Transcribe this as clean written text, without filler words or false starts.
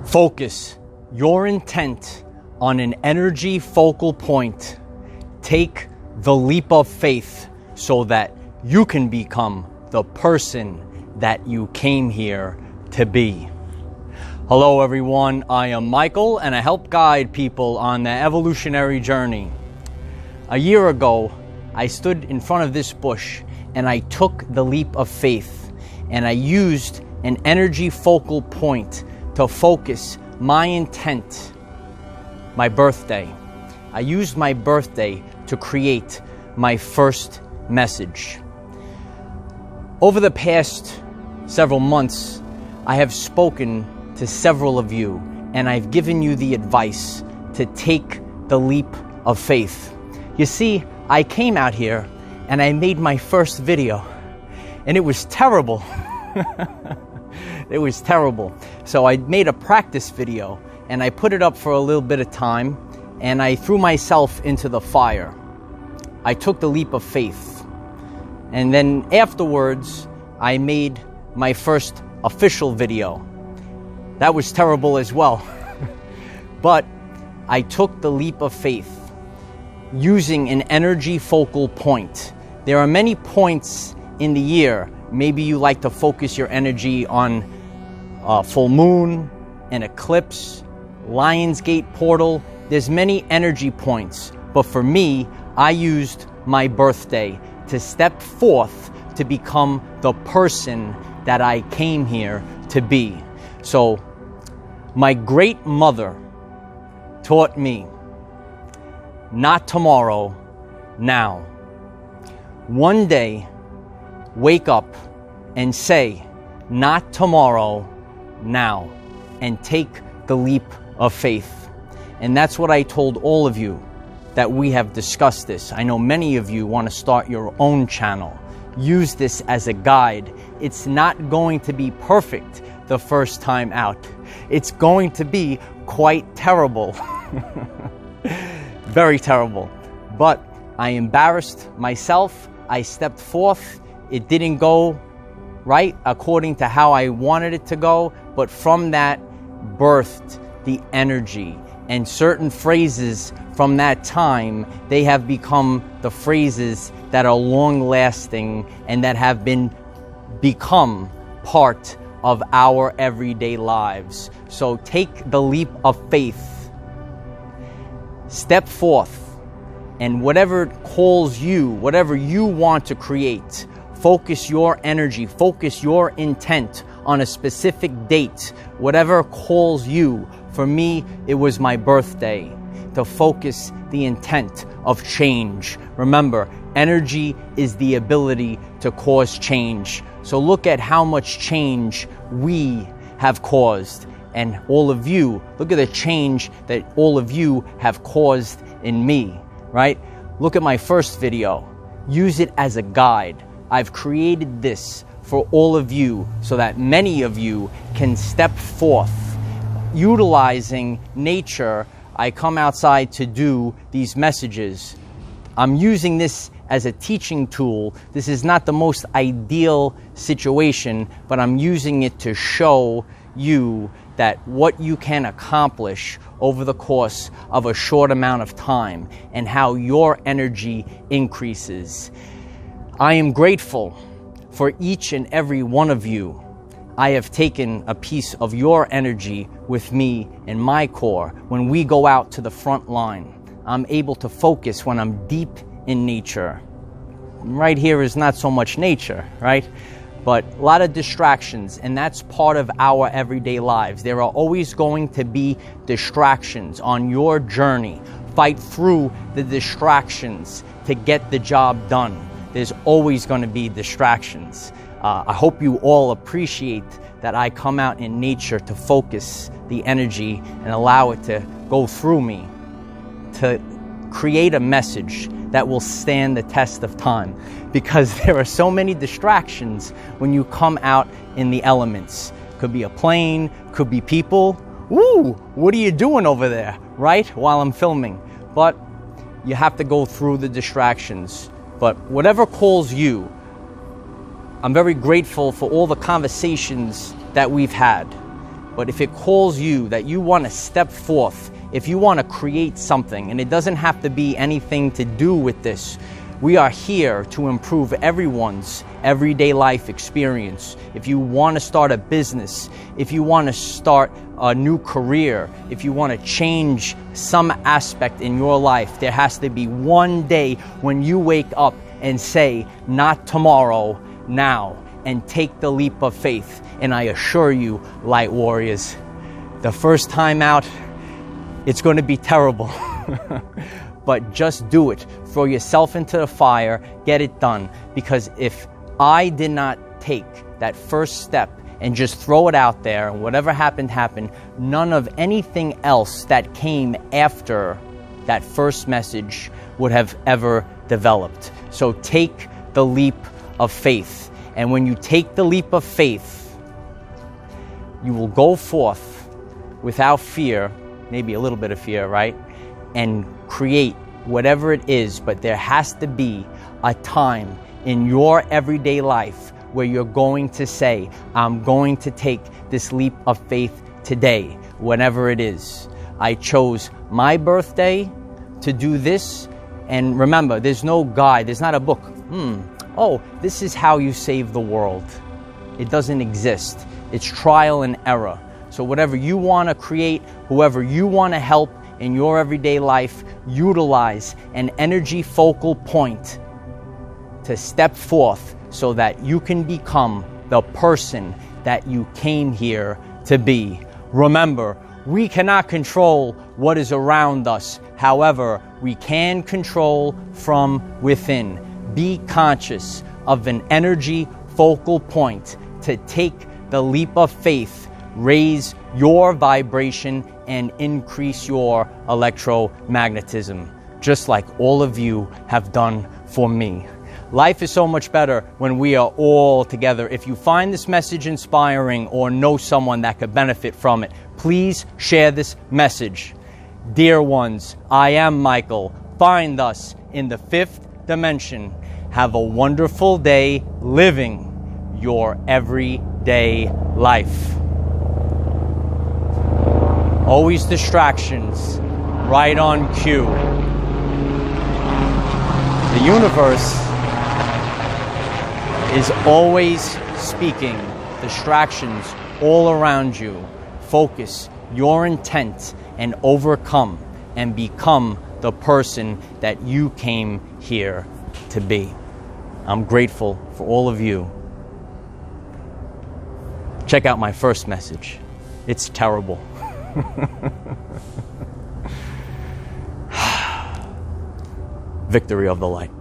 Focus your intent on an energy focal point. Take the leap of faith so that you can become the person that you came here to be. Hello everyone, I am Michael and I help guide people on their evolutionary journey. A year ago, I stood in front of this bush and I took the leap of faith and I used an energy focal point to focus my intent, my birthday. I used my birthday to create my first message. Over the past several months, I have spoken to several of you and I've given you the advice to take the leap of faith. You see, I came out here and I made my first video and it was terrible. It was terrible. So I made a practice video and I put it up for a little bit of time and I threw myself into the fire. I took the leap of faith. And then afterwards, I made my first official video. That was terrible as well. But I took the leap of faith using an energy focal point. There are many points in the year. Maybe you like to focus your energy on full moon, an eclipse, Lionsgate portal. There's many energy points, but for me, I used my birthday to step forth to become the person that I came here to be. So, my great mother taught me, not tomorrow, now. One day, wake up and say, not tomorrow, now, and take the leap of faith. And that's what I told all of you that we have discussed this. I know many of you want to start your own channel. Use this as a guide. It's not going to be perfect the first time out. It's going to be quite terrible. Very terrible. But I embarrassed myself. I stepped forth. It didn't go right according to how I wanted it to go, but from that birthed the energy. And certain phrases from that time, they have become the phrases that are long-lasting and that have become part of our everyday lives. So take the leap of faith. Step forth, and whatever calls you, whatever you want to create, focus your energy, focus your intent on a specific date, whatever calls you. For me, it was my birthday, to focus the intent of change. Remember, energy is the ability to cause change. So look at how much change we have caused. And all of you, look at the change that all of you have caused in me, right? Look at my first video. Use it as a guide. I've created this for all of you so that many of you can step forth. Utilizing nature, I come outside to do these messages. I'm using this as a teaching tool. This is not the most ideal situation, but I'm using it to show you that what you can accomplish over the course of a short amount of time and how your energy increases. I am grateful for each and every one of you. I have taken a piece of your energy with me in my core. When we go out to the front line, I'm able to focus when I'm deep in nature. Right here is not so much nature, right? But a lot of distractions, and that's part of our everyday lives. There are always going to be distractions on your journey. Fight through the distractions to get the job done. There's always going to be distractions. I hope you all appreciate that I come out in nature to focus the energy and allow it to go through me to create a message that will stand the test of time, because there are so many distractions when you come out in the elements. Could be a plane, could be people. Ooh, what are you doing over there, right? While I'm filming. But you have to go through the distractions. But whatever calls you, I'm very grateful for all the conversations that we've had. But if it calls you that you want to step forth, if you want to create something, and it doesn't have to be anything to do with this, we are here to improve everyone's everyday life experience. If you want to start a business, if you want to start a new career, if you want to change some aspect in your life, there has to be one day when you wake up and say, not tomorrow, now, and take the leap of faith. And I assure you, light warriors, the first time out, it's going to be terrible. But just do it. Throw yourself into the fire, get it done. Because if I did not take that first step and just throw it out there, and whatever happened, happened, none of anything else that came after that first message would have ever developed. So take the leap of faith. And when you take the leap of faith, you will go forth without fear, maybe a little bit of fear, right? And create whatever it is. But there has to be a time in your everyday life where you're going to say, I'm going to take this leap of faith today, whenever it is. I chose my birthday to do this. And remember, there's no guide, there's not a book. Oh, this is how you save the world. It doesn't exist. It's trial and error. So whatever you want to create, whoever you want to help in your everyday life, utilize an energy focal point to step forth so that you can become the person that you came here to be. Remember, we cannot control what is around us. However, we can control from within. Be conscious of an energy focal point to take the leap of faith, raise your vibration, and increase your electromagnetism, just like all of you have done for me. Life is so much better when we are all together. If you find this message inspiring or know someone that could benefit from it, please share this message. Dear ones, I am Michael. Find us in the 5th dimension. Have a wonderful day living your everyday life. Always distractions, right on cue. The universe is always speaking. Distractions all around you. Focus your intent and overcome and become the person that you came here to be. I'm grateful for all of you. Check out my first message. It's terrible. Victory of the light.